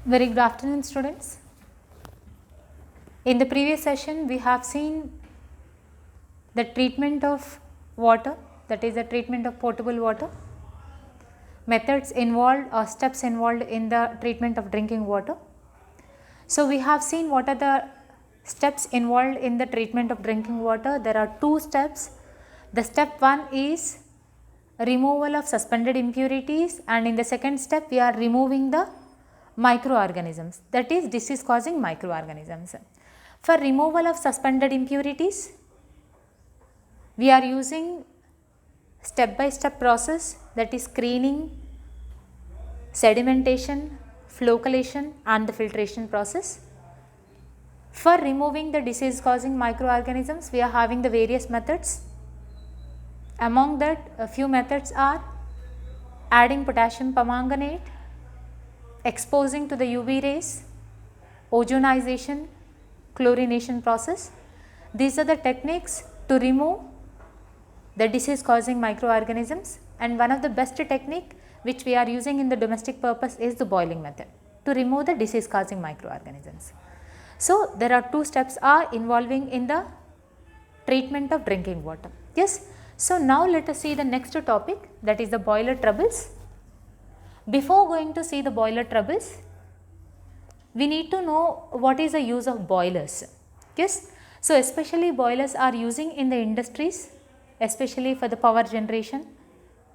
Very good afternoon, students. In the previous session, we have seen the treatment of water, that is the treatment of potable water, methods involved or steps involved in the treatment of drinking water. So, we have seen what are the steps involved in the treatment of drinking water. There are two steps. The step 1 is removal of suspended impurities, and in the second step we are removing the microorganisms, that is disease causing microorganisms. For removal of suspended impurities, we are using step by step process, that is screening, sedimentation, flocculation and the filtration process. For removing the disease causing microorganisms, we are having the various methods. Among that, a few methods are adding potassium permanganate, exposing to the UV rays, ozonization, chlorination process. These are the techniques to remove the disease causing microorganisms, and one of the best technique which we are using in the domestic purpose is the boiling method to remove the disease causing microorganisms. So, there are two steps are involving in the treatment of drinking water. Yes. So, now let us see the next topic, that is the boiler troubles. Before going to see the boiler troubles, we need to know what is the use of boilers. Yes. So, especially boilers are using in the industries, especially for the power generation.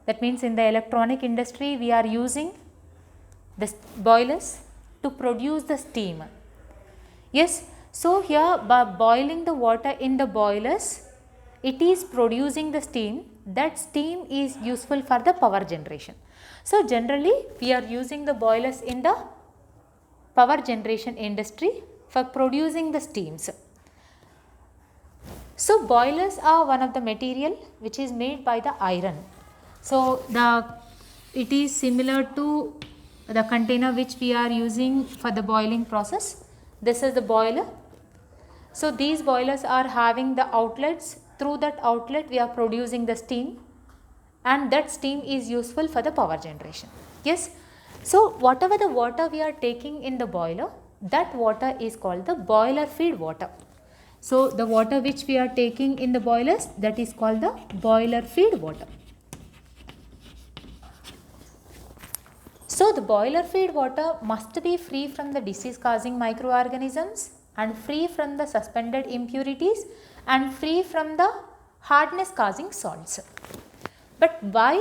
That means in the electronic industry we are using the boilers to produce the steam. Yes. So, here by boiling the water in the boilers, it is producing the steam. That steam is useful for the power generation. So, generally we are using the boilers in the power generation industry for producing the steams. So, boilers are one of the material which is made by the iron. So, it is similar to the container which we are using for the boiling process. This is the boiler. So, these boilers are having the outlets. Through that outlet we are producing the steam, and that steam is useful for the power generation. Yes. So, whatever the water we are taking in the boiler, that water is called the boiler feed water. So, the water which we are taking in the boilers, that is called the boiler feed water. So, the boiler feed water must be free from the disease causing microorganisms and free from the suspended impurities and free from the hardness causing salts. But why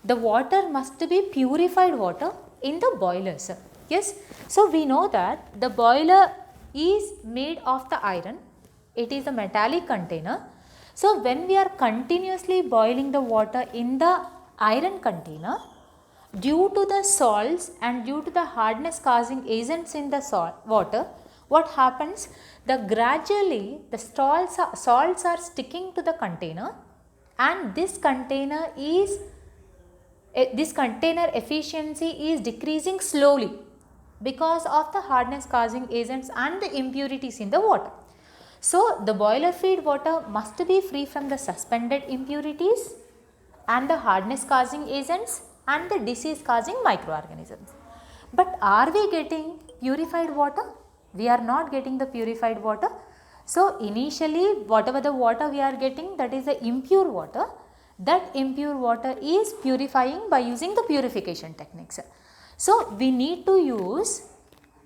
the water must be purified water in the boilers? Yes. So, we know that the boiler is made of the iron. It is a metallic container. So, when we are continuously boiling the water in the iron container, due to the salts and due to the hardness causing agents in the water, what happens? Gradually the salts are sticking to the container, and this container efficiency is decreasing slowly because of the hardness causing agents and the impurities in the water. So, the boiler feed water must be free from the suspended impurities and the hardness causing agents and the disease causing microorganisms. But are we getting purified water? We are not getting the purified water. So, initially whatever the water we are getting, that is the impure water. That impure water is purifying by using the purification techniques. So, we need to use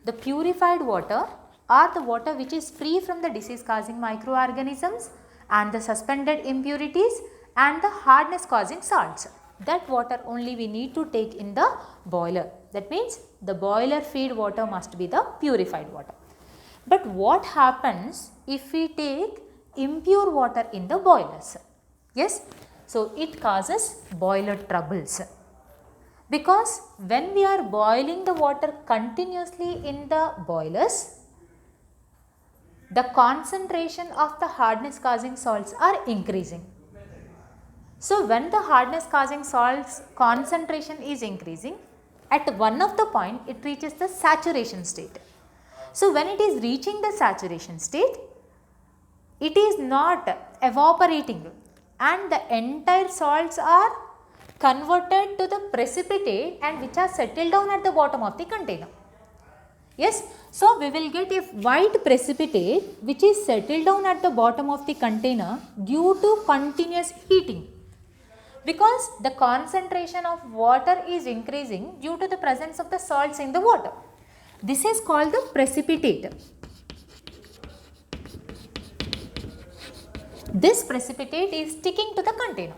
the purified water or the water which is free from the disease causing microorganisms and the suspended impurities and the hardness causing salts. That water only we need to take in the boiler. That means the boiler feed water must be the purified water. But what happens if we take impure water in the boilers? Yes. So, it causes boiler troubles, because when we are boiling the water continuously in the boilers, the concentration of the hardness causing salts are increasing. So, when the hardness causing salts concentration is increasing, at one of the point it reaches the saturation state. So, when it is reaching the saturation state, it is not evaporating and the entire salts are converted to the precipitate and which are settled down at the bottom of the container. Yes, so we will get a white precipitate which is settled down at the bottom of the container due to continuous heating, because the concentration of water is increasing due to the presence of the salts in the water. This is called the precipitate. This precipitate is sticking to the container.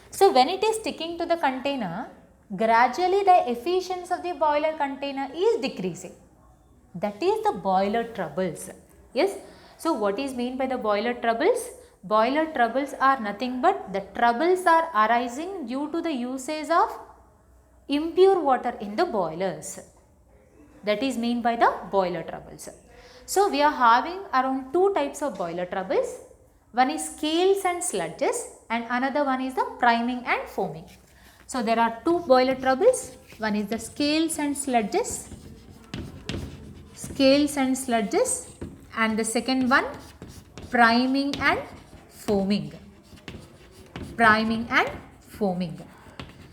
So when it is sticking to the container, gradually the efficiency of the boiler container is decreasing. That is the boiler troubles. Yes. So what is meant by the boiler troubles? Boiler troubles are nothing but the troubles are arising due to the usage of impure water in the boilers. That is meant by the boiler troubles. So we are having around two types of boiler troubles. One is scales and sludges and another one is the priming and foaming. So there are two boiler troubles. One is the scales and sludges. And the second one priming and foaming.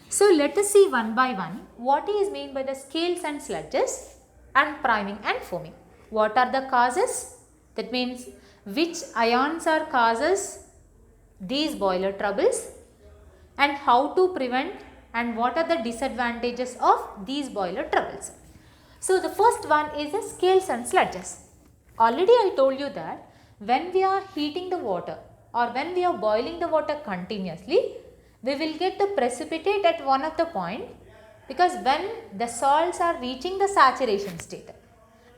So let us see one by one what is meant by the scales and sludges and priming and foaming. What are the causes? That means which ions are causes these boiler troubles and how to prevent and what are the disadvantages of these boiler troubles. So the first one is the scales and sludges. Already I told you that when we are heating the water or when we are boiling the water continuously, we will get the precipitate at one of the point, because when the salts are reaching the saturation state,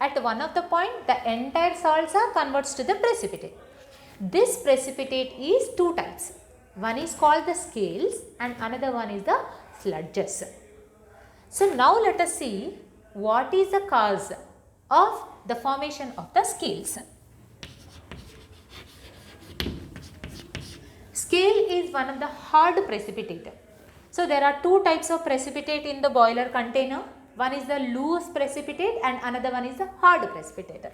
at one of the point the entire salts are converts to the precipitate. This precipitate is two types. One is called the scales and another one is the sludges. So now let us see what is the cause of the formation of the scales. Scale is one of the hard precipitate. So there are two types of precipitate in the boiler container. One is the loose precipitate and another one is the hard precipitate.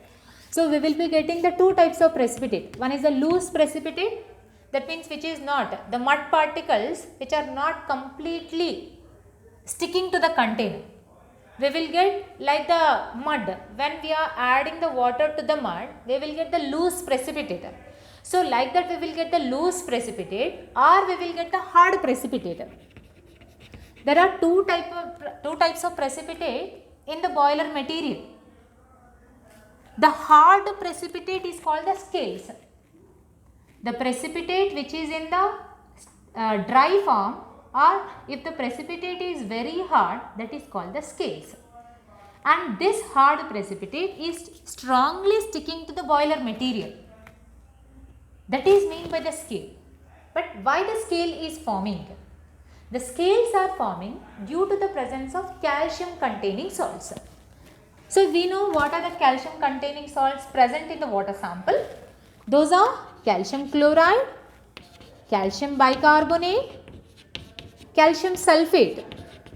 So we will be getting the two types of precipitate. One is the loose precipitate, that means which is not the mud particles which are not completely sticking to the container. We will get like the mud, when we are adding the water to the mud, we will get the loose precipitate. So like that we will get the loose precipitate or we will get the hard precipitate. There are two types of precipitate in the boiler material. The hard precipitate is called the scales. The precipitate which is in the dry form, or if the precipitate is very hard, that is called the scales. And this hard precipitate is strongly sticking to the boiler material. That is meant by the scale. But why the scale is forming? The scales are forming due to the presence of calcium containing salts. So we know what are the calcium containing salts present in the water sample. Those are calcium chloride, calcium bicarbonate, calcium sulfate.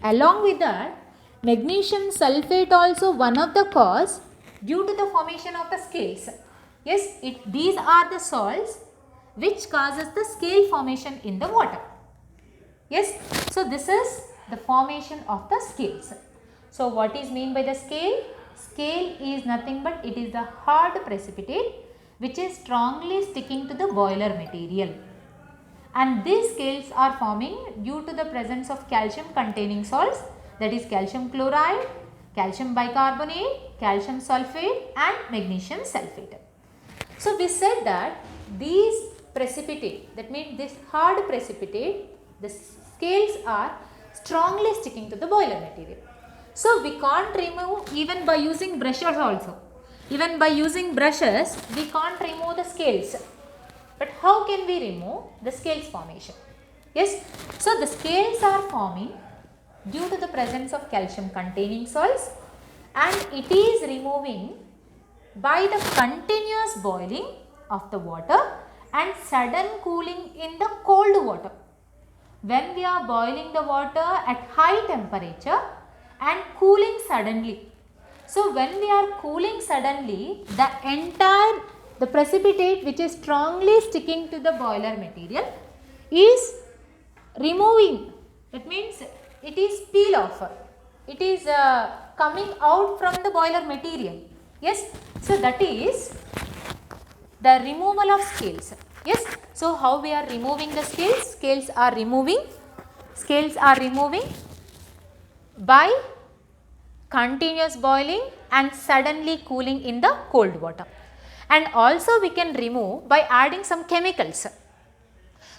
Along with that, magnesium sulfate also one of the cause due to the formation of the scales. Yes, these are the salts which causes the scale formation in the water. Yes, so this is the formation of the scales. So what is meant by the scale? Scale is nothing but it is the hard precipitate which is strongly sticking to the boiler material. And these scales are forming due to the presence of calcium containing salts, that is calcium chloride, calcium bicarbonate, calcium sulfate and magnesium sulfate. So we said that these precipitate, that means this hard precipitate, the scales are strongly sticking to the boiler material. So we can't remove even by using brushes also. Even by using brushes, we can't remove the scales. But how can we remove the scales formation? Yes, so the scales are forming due to the presence of calcium containing salts, and it is removing by the continuous boiling of the water and sudden cooling in the cold water. When we are boiling the water at high temperature and cooling suddenly. So when we are cooling suddenly, the precipitate which is strongly sticking to the boiler material is removing. It means it is peel off. it is coming out from the boiler material. Yes, so that is the removal of scales. Yes, so how we are removing the scales? Scales are removing by continuous boiling and suddenly cooling in the cold water. And also we can remove by adding some chemicals.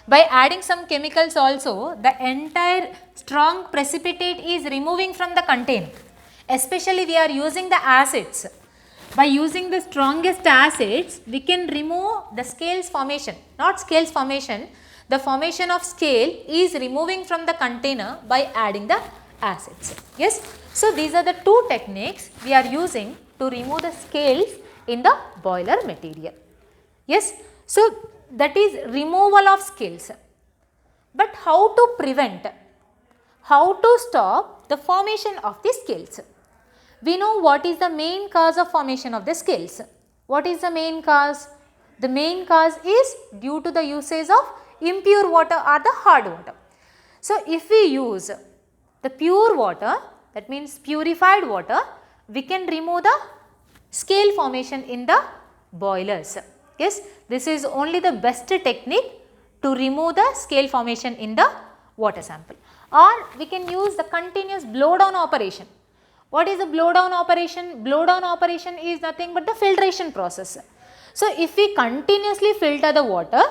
By adding some chemicals also, the entire strong precipitate is removing from the container. Especially we are using the acids. By using the strongest acids, we can remove the scales formation, not scales formation. The formation of scale is removing from the container by adding the acids. Yes. So, these are the two techniques we are using to remove the scales in the boiler material. Yes. So, that is removal of scales. But how to prevent, how to stop the formation of the scales? We know what is the main cause of formation of the scales. What is the main cause? The main cause is due to the usage of impure water or the hard water. So, if we use the pure water, that means purified water, we can remove the scale formation in the boilers. Yes, this is only the best technique to remove the scale formation in the water sample. Or we can use the continuous blow down operation. What is the blow down operation? Blow down operation is nothing but the filtration process. So, if we continuously filter the water,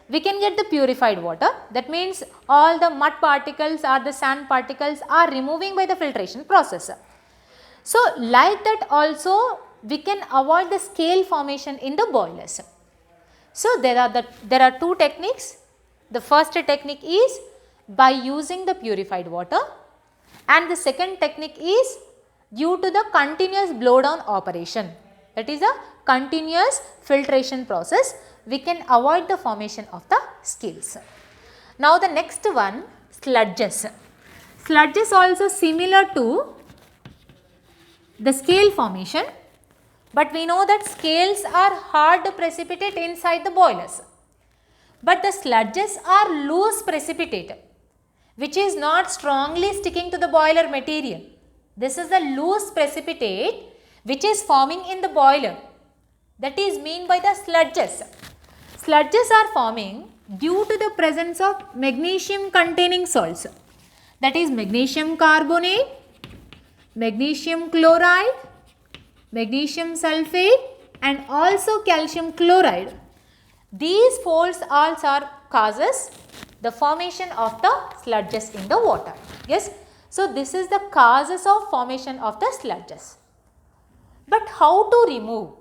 we can get the purified water. That means all the mud particles or the sand particles are removing by the filtration process. So, like that also we can avoid the scale formation in the boilers. So, there are two techniques. The first technique is by using the purified water, and the second technique is due to the continuous blow down operation. That is a continuous filtration process. We can avoid the formation of the scales. Now, the next one, sludges. Sludges also similar to the scale formation, but we know that scales are hard precipitate inside the boilers. But the sludges are loose precipitate, which is not strongly sticking to the boiler material. This is the loose precipitate which is forming in the boiler. That is mean by the sludges. Sludges are forming due to the presence of magnesium containing salts. That is magnesium carbonate, magnesium chloride, magnesium sulfate and also calcium chloride. These four salts are causes the formation of the sludges in the water. Yes. So, this is the causes of formation of the sludges. But how to remove?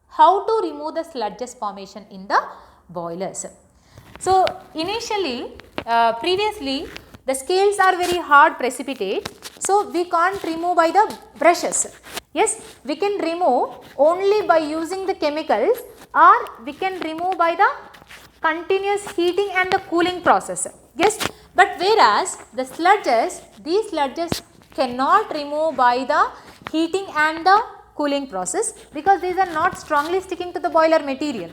How to remove the sludges formation in the boilers? So, initially, previously the scales are very hard precipitate. So, we can't remove by the brushes. Yes, we can remove only by using the chemicals, or we can remove by the continuous heating and the cooling process. Yes, but whereas the sludges, these sludges cannot remove by the heating and the cooling process, because these are not strongly sticking to the boiler material.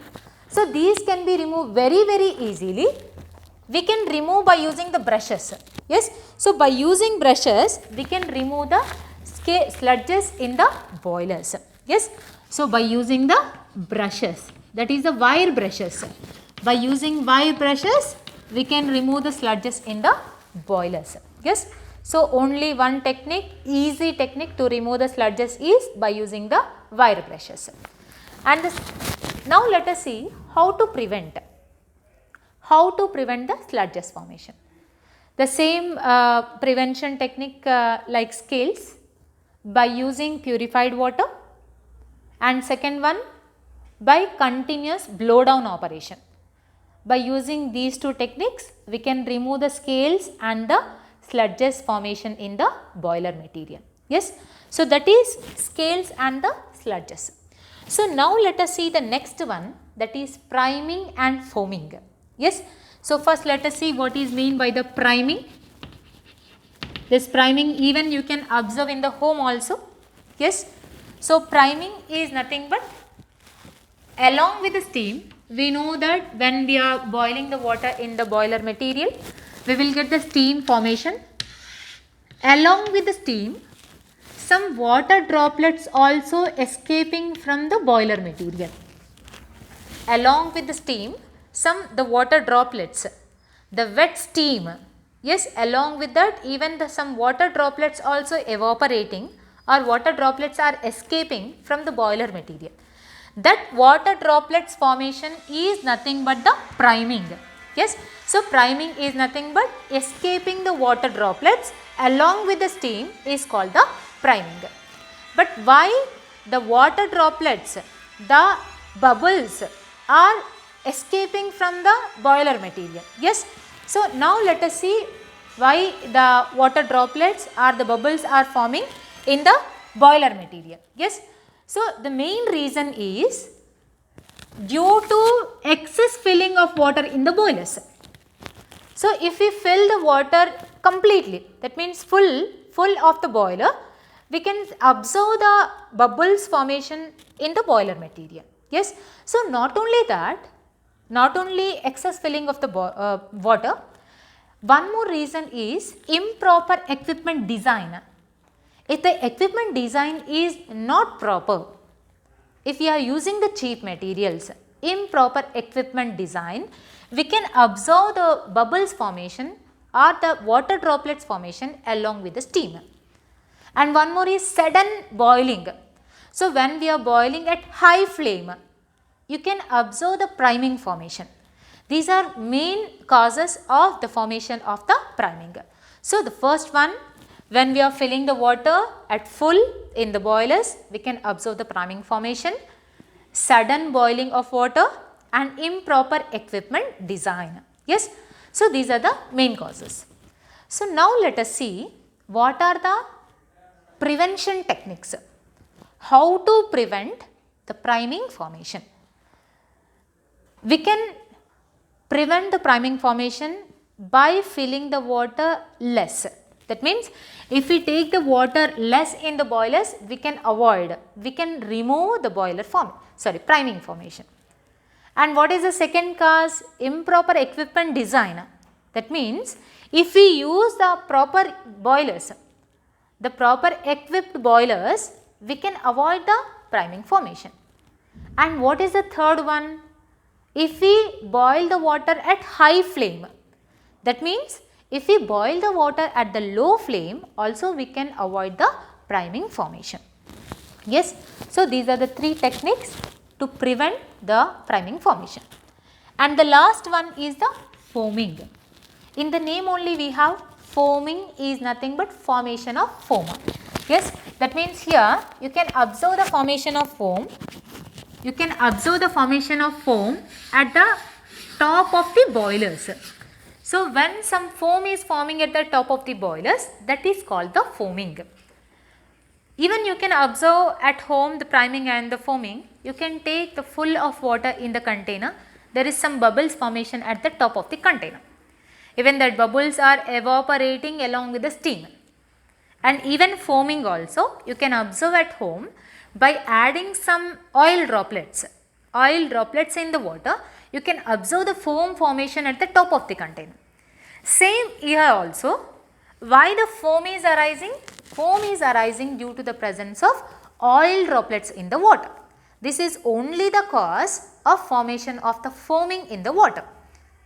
So, these can be removed very easily. We can remove by using the brushes. Yes, so by using brushes we can remove the sludges in the boilers. Yes, so by using the brushes, that is the wire brushes. By using wire brushes we can remove the sludges in the boilers. Yes, so only one technique, easy technique to remove the sludges is by using the wire brushes. And now let us see how to prevent the sludges formation. The same prevention technique like scales, by using purified water, and second one by continuous blow down operation. By using these two techniques we can remove the scales and the sludges formation in the boiler material. Yes, so that is scales and the sludges. So now let us see the next one, that is priming and foaming. Yes, so first let us see what is mean by the priming. This priming even you can observe in the home also. Yes, so priming is nothing but, along with the steam, we know that when we are boiling the water in the boiler material, we will get the steam formation, Along with the steam, some water droplets also escaping from the boiler material. Along with the steam, the water droplets, the wet steam, yes, along with that even some water droplets also evaporating, or water droplets are escaping from the boiler material. That water droplets formation is nothing but the priming. Yes, so priming is nothing but escaping the water droplets along with the steam is called the priming. But why the water droplets, the bubbles are escaping from the boiler material? Yes, so now let us see why the water droplets or the bubbles are forming in the boiler material. Yes, so the main reason is due to excess filling of water in the boilers. So if we fill the water completely, that means full of the boiler, we can observe the bubbles formation in the boiler material. Yes, so not only that, not only excess filling of the water, one more reason is improper equipment design. If the equipment design is not proper, if we are using the cheap materials, improper equipment design, we can observe the bubbles formation or the water droplets formation along with the steam. And one more is sudden boiling. So when we are boiling at high flame, you can observe the priming formation. These are main causes of the formation of the priming. So the first one, when we are filling the water at full in the boilers, we can observe the priming formation, sudden boiling of water and improper equipment design. Yes, so these are the main causes. So now let us see what are the prevention techniques. How to prevent the priming formation? We can prevent the priming formation by filling the water less. That means if we take the water less in the boilers, we can remove the priming formation. And what is the second cause? Improper equipment design. That means if we use the proper boilers, the proper equipped boilers, we can avoid the priming formation. And what is the third one? If we boil the water at high flame, that means if we boil the water at the low flame, also we can avoid the priming formation. Yes, so these are the three techniques to prevent the priming formation. And the last one is the foaming. In the name only we have foaming is nothing but formation of foam. Yes, that means here you can observe the formation of foam. You can observe the formation of foam at the top of the boilers. So when some foam is forming at the top of the boilers, that is called the foaming. Even you can observe at home the priming and the foaming. You can take the full of water in the container. There is some bubbles formation at the top of the container. Even that bubbles are evaporating along with the steam. And even foaming also you can observe at home by adding some oil droplets in the water. You can observe the foam formation at the top of the container. Same here also. Why the foam is arising? Foam is arising due to the presence of oil droplets in the water. This is only the cause of formation of the foaming in the water.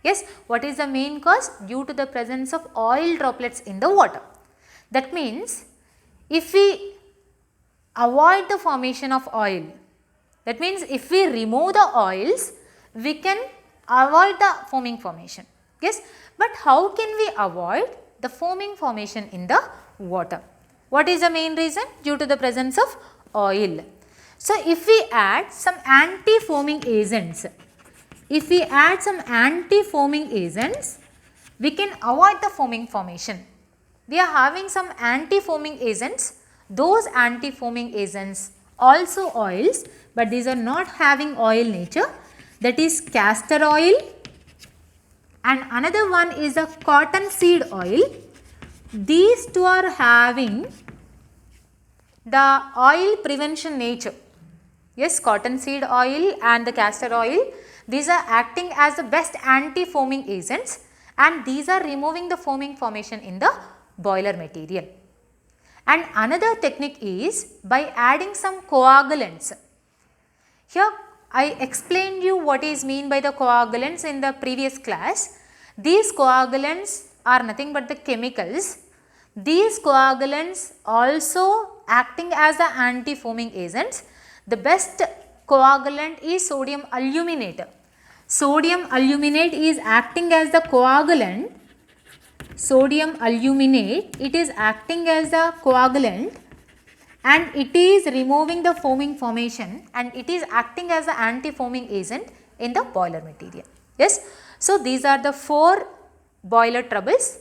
Yes, what is the main cause? Due to the presence of oil droplets in the water. That means if we avoid the formation of oil, that means if we remove the oils, we can avoid the foaming formation. Yes, but how can we avoid the foaming formation in the water? What is the main reason? Due to the presence of oil. So if we add some anti-foaming agents, we can avoid the foaming formation. We are having some anti-foaming agents. Those anti-foaming agents also oils, but these are not having oil nature. That is castor oil, and another one is a cottonseed oil. These two are having the oil prevention nature. Yes, cottonseed oil and the castor oil, these are acting as the best anti-foaming agents, and these are removing the foaming formation in the boiler material. And another technique is by adding some coagulants. Here I explained you what is mean by the coagulants in the previous class. These coagulants are nothing but the chemicals. These coagulants also acting as the anti-foaming agents. The best coagulant is sodium aluminate. Sodium aluminate is acting as the coagulant. Sodium aluminate, it is acting as the coagulant and it is removing the foaming formation and it is acting as the anti-foaming agent in the boiler material. Yes. So, these are the 4 boiler troubles.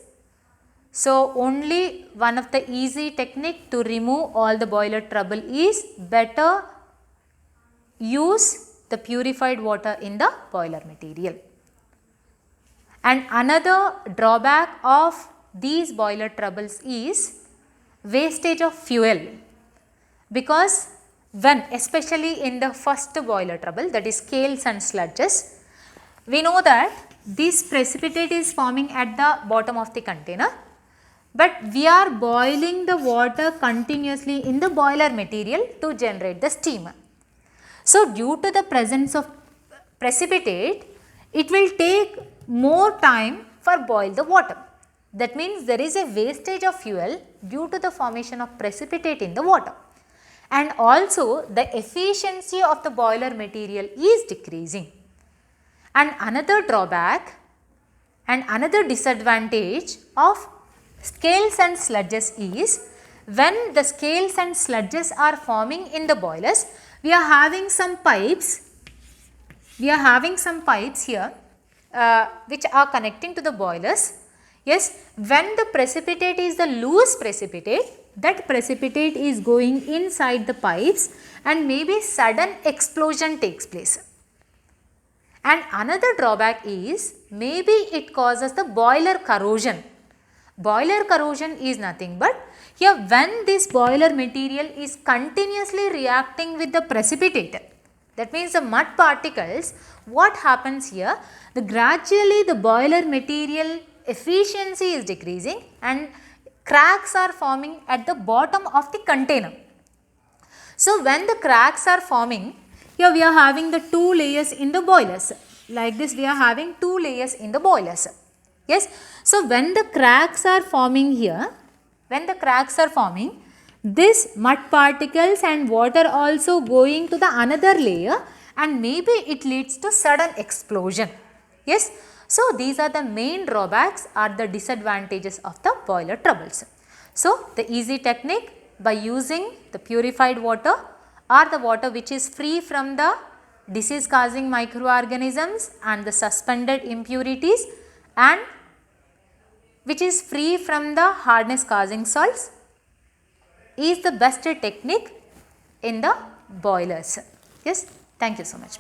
So, only one of the easy technique to remove all the boiler trouble is better use the purified water in the boiler material. And another drawback of these boiler troubles is wastage of fuel, because when especially in the first boiler trouble, that is scales and sludges, we know that this precipitate is forming at the bottom of the container, but we are boiling the water continuously in the boiler material to generate the steam. So, due to the presence of precipitate, it will take more time for boil the water. That means there is a wastage of fuel due to the formation of precipitate in the water. And also the efficiency of the boiler material is decreasing. And another drawback and another disadvantage of scales and sludges is when the scales and sludges are forming in the boilers, we are having some pipes here which are connecting to the boilers. Yes, when the precipitate is the loose precipitate, that precipitate is going inside the pipes and maybe sudden explosion takes place. And another drawback is maybe it causes the boiler corrosion. Boiler corrosion is nothing but here when this boiler material is continuously reacting with the precipitate, that means the mud particles, what happens here, gradually the boiler material efficiency is decreasing and cracks are forming at the bottom of the container. So, when the cracks are forming, here we are having the 2 layers in the boilers, like this we are having 2 layers in the boilers. Yes. So, when the cracks are forming here, this mud particles and water also going to the another layer and maybe it leads to sudden explosion. Yes. So, these are the main drawbacks or the disadvantages of the boiler troubles. So, the easy technique by using the purified water or the water which is free from the disease causing microorganisms and the suspended impurities and which is free from the hardness causing salts is the best technique in the boilers. Yes, thank you so much.